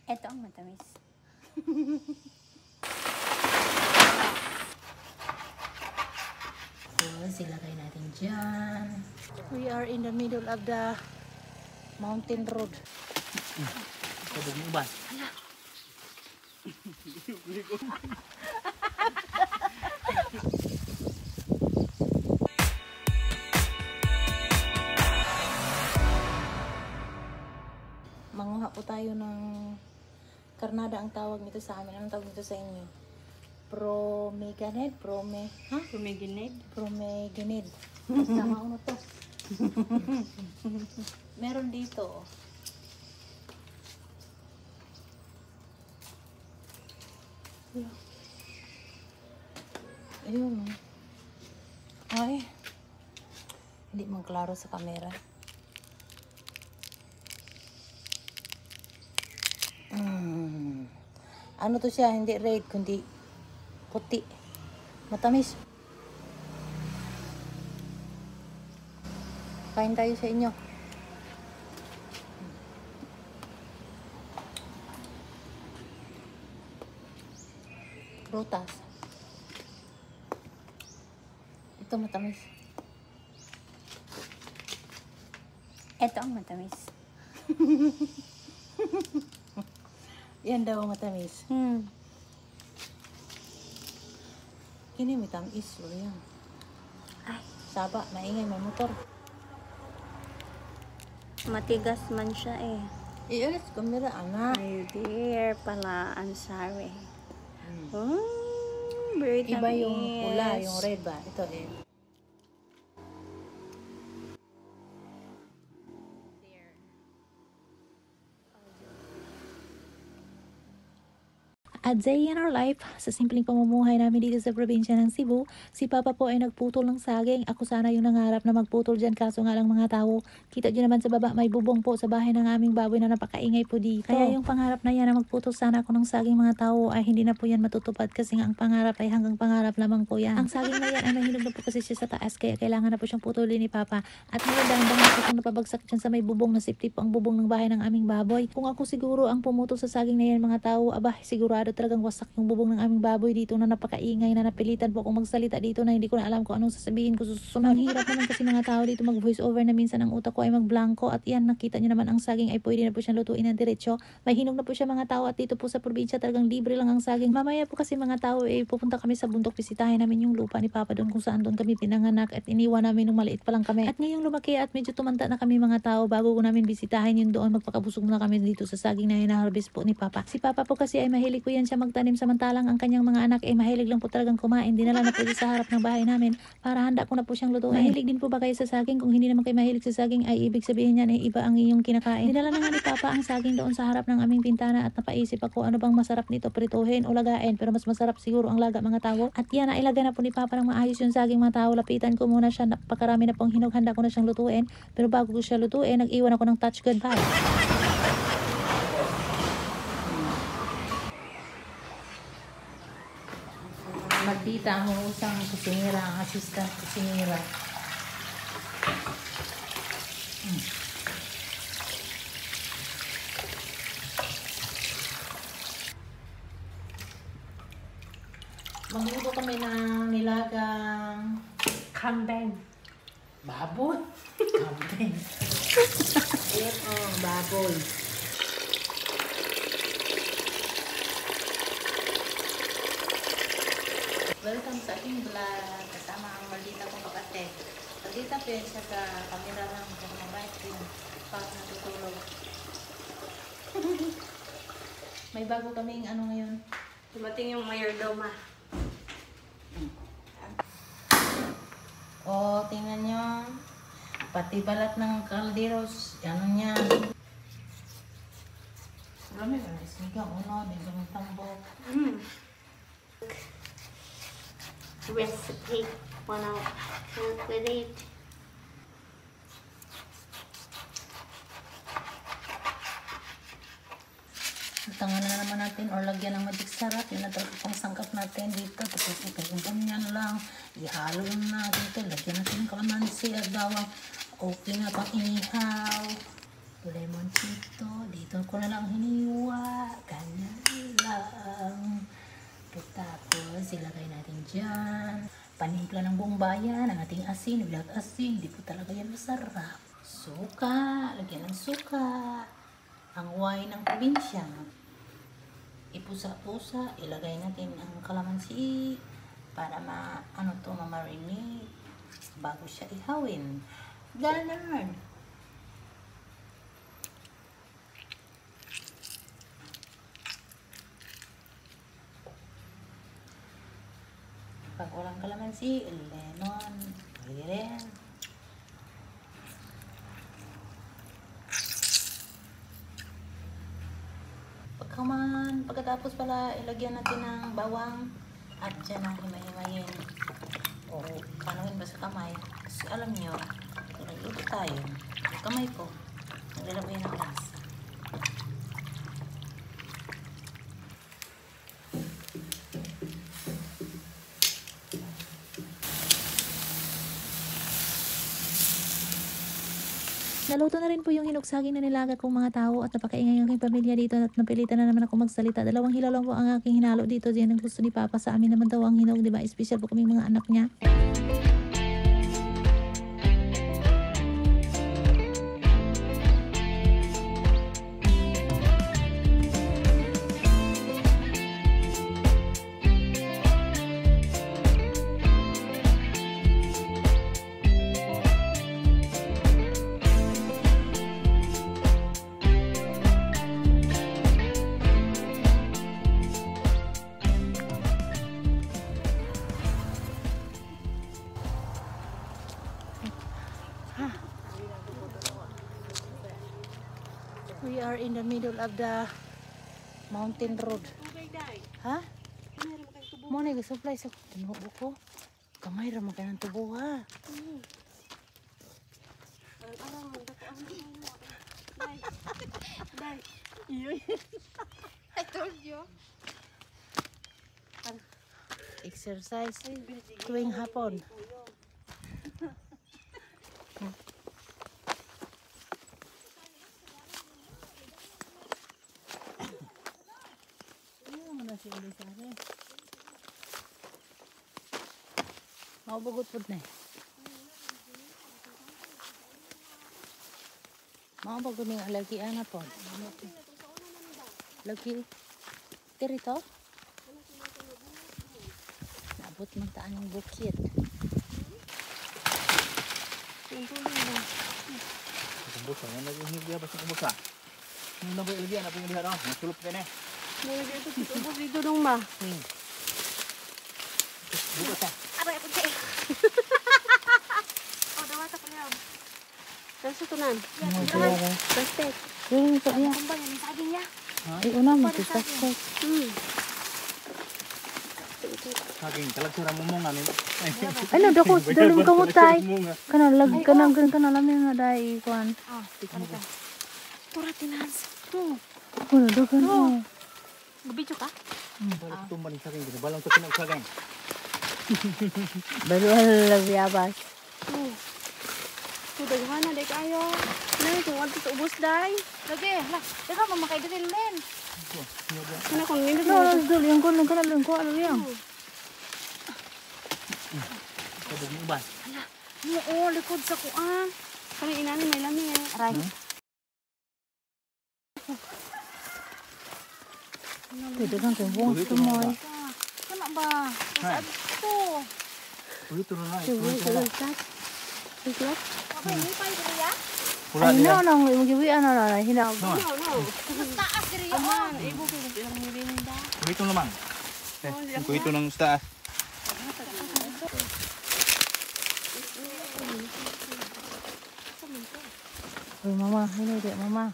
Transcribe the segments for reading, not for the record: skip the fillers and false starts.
Ito ang matamis. So, silagay natin dyan. We are in the middle of the mountain road. Sabog mo ba? Manguha po tayo ng karnada ang tawag nito sa amin. Anong tawag nito sa inyo? Promeganed? Pumiginid. Promeganed. Basta mauno to. Meron dito. Ayun. Ay. Hindi man klaro sa kamera. Ano to siya? Hindi red, kundi puti. Matamis. Kain tayo sa inyo. Prutas. Ito matamis. Ito ang matamis. Yan daw matamis. Kini may tamis. Lo yan. Ay, Saba, maingay, may motor. matigas man siya eh. Ialis kamera, anak. Ay, dear pala. I'm sorry. Very tamis. Iba yung pula, yung red ba? Ito eh. A day in our life, sa simpleng pamumuhay namin dito sa probinsya ng Cebu, si Papa po ay nagputol ng saging. Ako sana yung nangarap na magputol dyan, kaso nga lang mga tao. Kita nyo naman sa baba, may bubong po sa bahay ng aming baboy na napakaingay po dito. Kaya yung pangarap na yan na magputol sana ako ng saging mga tao ay hindi na po yan matutupad kasi nga ang pangarap ay hanggang pangarap lamang po yan. Ang saging na yan ay mahinog na po kasi siya sa taas kaya kailangan na po siyang putulin ni Papa. At ngayon dahan-dahan na po kung napabagsak dyan sa may bubong na safety po ang bubong ng bahay ng aming baboy. Kung ako siguro ang pumutol sa saging na yan mga tao, abah sigurado talagang wasak yung bubong ng aming baboy dito na napakaingay na napilitan po akong magsalita dito na hindi ko na alam kung anong sasabihin ko susunod. Ang hirap naman kasi mga tao dito mag voice over na minsan ang utak ko ay magblanko at yan nakita nyo naman ang saging ay pwede na po siyang lutuin ng diretsyo. May hinog na po siya mga tao at dito po sa probinsya talagang libre lang ang saging. Mamaya po kasi mga tao pupunta kami sa bundok, bisitahin namin yung lupa ni Papa doon kung saan doon kami pinanganak at iniwan namin nung maliit pa lang kami. At ngayong lumaki at medyo tumanda na kami mga tao bago ko namin bisitahin yun doon magpakabusog muna kami dito sa saging na hinaharvest po ni Papa. Si Papa po kasi ay mahilig po yan siya magtanim samantalang ang kanyang mga anak ay mahilig lang po talagang kumain. Dinala na po siya sa harap ng bahay namin para handa ko na po siyang lutuin. Mahilig din po ba kayo sa saging? Kung hindi naman kayo mahilig sa saging ay ibig sabihin niyan ay iba ang iyong kinakain. Dinala na nga ni Papa ang saging doon sa harap ng aming pintana at napaisip ako ano bang masarap nito, prituhin o lagain, pero mas masarap siguro ang laga mga tao. At yan, nailagay na po ni Papa ng maayos yung saging mga tao. Lapitan ko muna siya, napakarami na pong hinog, handa ko na siyang lutuin. Pero bago ko siya lutuin, nag-iwan ako ng touch goodbye. Magtita ang usang kusinira, ang assistant kusinira. Magluto kami ng nilagang Kambing. baboy. Kambing. Ito, baboy. Welcome sa aking vlog. Kasama ang maldita kong kapatid. Maldita pa yun siya sa camera lang. Kung mabait din. Pag natutulog. May bago kaming ano ngayon. Dumating yung mayordoma. Oh, tingnan nyo. Pati balat ng kalderos. Ano niya. Marami ba na ismigang uno. Dito ng tambok. Recipe. Wanna work with it? Tangan na naman natin or lagyan ng magic sarap. Yun na talaga pang sangkap natin dito. Tapos ito ganyan lang. Ihalo na dito. Lagyan natin ng kalamansi at bawang. Okay na pang inihaw. lemon chito. Dito ko na lang hiniwa. Ganyan lang. Tapos, ilagay natin dyan. Panimpla ng buong bayan, ang ating asin, black asin. Hindi po talaga yan masarap. Suka, lagyan ng suka. Ang wine ng probinsya. Ipusa-pusa, ilagay natin ang kalamansi para ma-marinate bago siya ihawin. Ganon. Pag walang kalamansi, lemon, pwede rin. Pagkatapos pala, ilagyan natin ng bawang at dyan na himay-himayin. O, panuhin ba sa kamay? Kasi alam nyo, nagluto tayo. Yung kamay ko, naglalagay ng lasa. Naluto na rin po yung hinugsaging na nilaga kong mga tao at napakaingay ang aking pamilya dito at napilitan na naman ako magsalita. 2 hilaw lang po ang aking hinalo dito. Diyan ang gusto ni Papa, sa amin naman daw ang hinog, di ba? Espesyal po kaming mga anak niya. We are in the middle of the mountain road. Ha? Mo na supply sa tinubo ko. Kamay ra man kanang tubo ha. I told you. Exercise tuwing hapon. Mau bugot pud na. Mau bago ning lagi ana po. Lagi tirito. Nabot man taan ng bukid. Busa, yan lagi hindi ba sa busa. Nung naboy lagi ana pang diha no, nasulup ka na. Muna dito, ubos dito dong ma. Buka ta. Aray ako siya. Oh, dawata pa niya. Kasi ito nan. Plastic. Yung sa iya. Kumbay, yung saging niya. Ay una mo plastic. Saging talag sira mo nga ni. Ano dako dalim kamutay. Kana lag kana lamin nga dai kuan. Ah, tika. Tura tinans. Kuno dogan mo. Gabidyo ka? Balik tumbal ni saging, balang sa pinag saging. Baru lagyabas. Daghan na day kayo. Nay, kung adto sa ubos day. Lagi, lah, teka mamakay din men. Kana kung nindot No, mo. dul yung kuno kana lang ko ano yang. Kabog mo ba? Oo, likod sa kuan. Kana inani may lami eh. Aray. Pwede kang kumbong tumoy. Kana ba? Hai. To. Ulit na na. Iklat? Apa ini pa ya? Pula Ay niya. no nang magiwi ano na hinaw. No, no. Taas diri ya. Aman, ibo ko ilang mirinda. Kuito naman. Kuito ng taas. Uy mama, ini dek mama.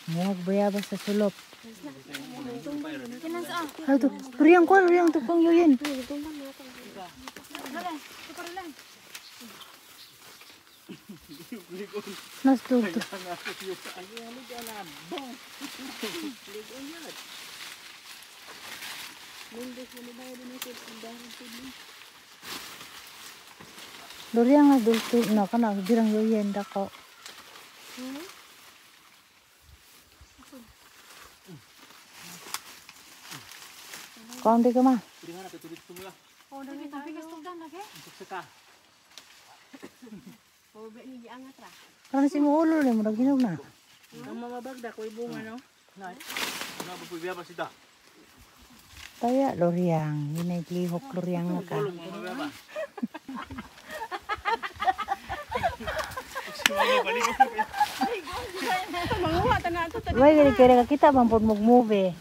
Muag bayabas sa sulop. Kinan sa. Ay to, riyang tukang yuyin. Dale, tukar lang. Nas to. Mendes na bayad din ito sa dahil sini. Duriang na dulce na kana dirang yoyenda ko. Kau di ka ma? Dengan apa tulis semula? Oh, dami Tapi tayo. kestudan lagi. Untuk sekah. Oh, ba ni giangat ra. Karena si mulo le murag hinog na. Ang mamabagda ko bunga no. Kenapa pun biar pasti dah. Kaya loriang, ginaglihok loriang na ka. Belum mau biar apa? Manguha ta na to. Why gani kaya kakita man po mag-movie?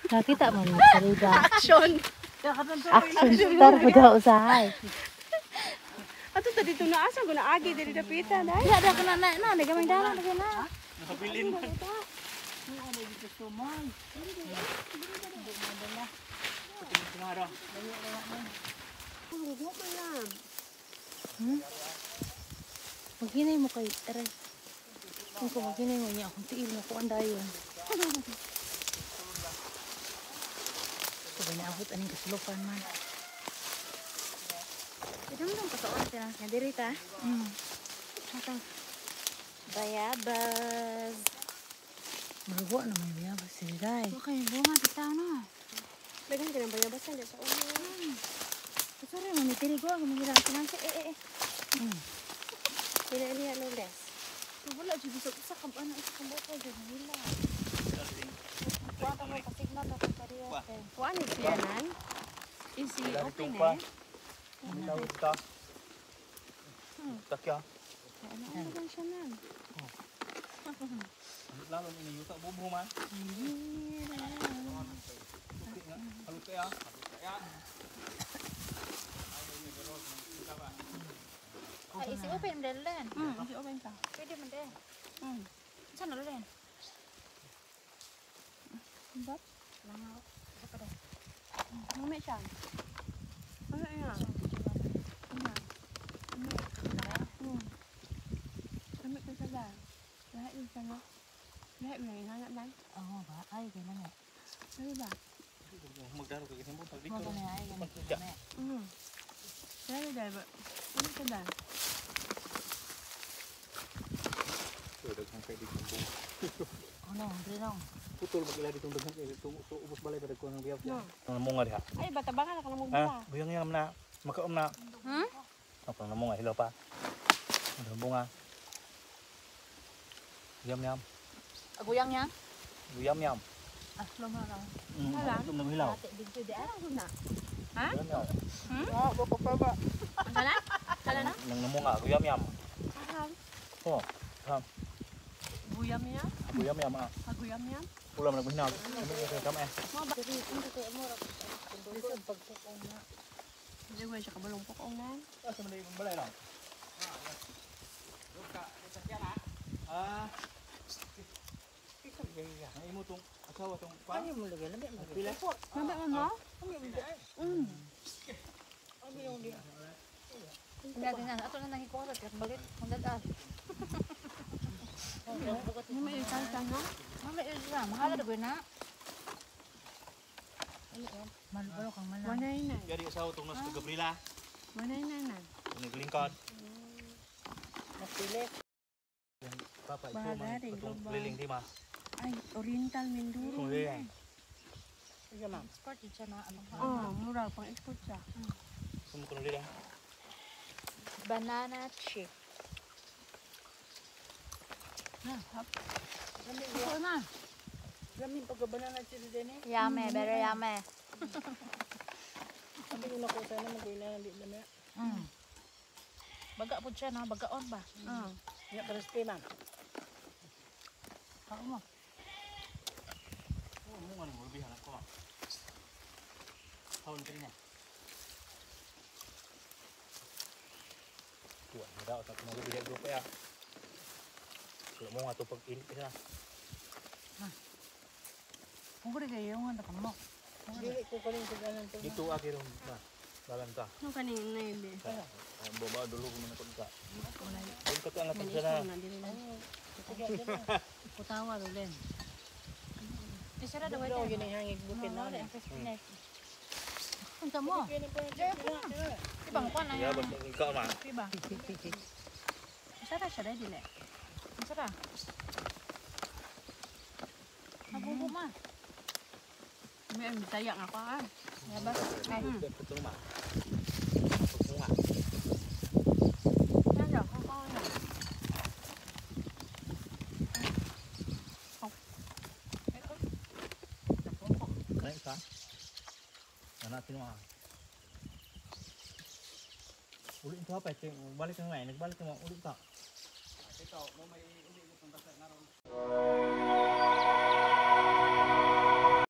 Nakita man mo sa luda. Action. Action star po daw usahay. Ato ta dito na asa ko na agi diri dapitan ay. Ya, dah kena naik na, dah gamay dalan lagi na. Nakabilin. Puro pa yan. Maghinay mo kay Teres. Kung ko maghinay mo niya, kung tiil mo ko ang dayon. Sabay na abot aning kasulupan man. Ito mo lang pagkaon sila. Nadiri ta. Bayabas. Marugo naman yung yabas sila guys. Okay, bunga bitaw na. Dagan ka ng bayabasan dyan sa ulo. Sorry, mamitiri ko. Gumigilang sinansi. Sila niya Lourdes. Wala, dyan isa ka ba na isa ka ba ko. Dyan nila. Kuwata mo pasigna to kung kariyate. Kuan ni siya nan. Easy open Tumpah. eh. Tahu kita. Tak ya. Ano ba siya nan? Lalu ini yuta bubu man. Kalau kaya. Ay, isi open mo din len. Easy open ta. Pwede mo din. Saan na len? Bak. Langaw. Isa pa din. Mamay siya. Ano yan? Kami ko sa dahil. Lahat yung sana. Lahat yung nangangat man. Oo ba? Ay, gano'n nga. Ano ba? Magdaro kayak sembut tak Mga dikit. ganyan ay, ganyan Magkita. kaya. Dahil dahil ba? Ano sa dahil? Sudah sampai di kampung. Ano, drinong. Putol magila di tunggang itu ubus balai pada kurang biar. No. Namunga dia. Ay, batabangan na ka lang mo Ah, buyang yang na. Maka na. Apa namunga hilaw pa. Ada bunga. Yam yam. Aguyang niya? Yam yam. Ah, lama lang. Wala. Itu nam hilaw. Ate, dito di ah. Ano na? Yam yam. Oo, bako pa ba? Sana? Sana na? Nang namunga yam yam. Oh, Buyam niya? yam yam ah. Aguyam niya? Ulam nak hinal. Ini kamu eh. Dito, pagpukong na. Hindi ko siya kabalong pokongan. Asa man yung balay lang. Ah. Ay mo tong asawa tong pa. Ano mo lagay? Labi, magpila. Nabi mo mo? Hindi natin ato na nangikuha sa balit. Ang dadas. Hindi mo isalta no? Mami, isa. Mahala na ba na? Malbalo kang malang. Manay na. Jadi asawa tong nas Gabriela. Manay na na. Naglingkod. Napili. Papa itu Bahala man rin, patong global. keliling di mas. Ay, Oriental Mindoro. Kung liling. Sige, ma'am. Sport yun siya na. Oh, mura pang export siya. Semua kung liling. Banana chip. Ito na. Lamin pagkabana na sila din eh. Yame, very yame. Sabi ko na ko sana mag-ina hindi na na. Baga po siya na. Bagaon ba? Oh. Nga crispy, ma'am. Ako mo. Oh, mo nga nang lebihan ako. Tahun ka niya. Tuan, hindi ako sa mga lebihan grupo ya. Kalau mo nga ito pag-init ka na. Kung ko rin kayo yung ano ka mo. Dili ko kaling sigalan to. Itu akhirnya na. Dalan ka. Ano kanina na yun eh? Ay, baba dulu kung manakot ka. Wala. Ayun ka ang natag Ganito na. na din lang. Putawa ro din. Isara daw Daw ito. gini hangig bukid na. Ang crispy na. Bisa mo. Ibang kuan na Ya, yan. ikaw man. Diba? Masarap siya dahil dili. Masarap. Nabumbo ma. May bisaya nga ako ah. Yabas. Ay. Betul mah. Bunga. Nanda ko ko na. Kain ka. Mana tino ah. Ulit ito apa itu? Balik ke ngayon, nagbalik mo ulit ka. Ito, mo may uli mo kung basta naroon.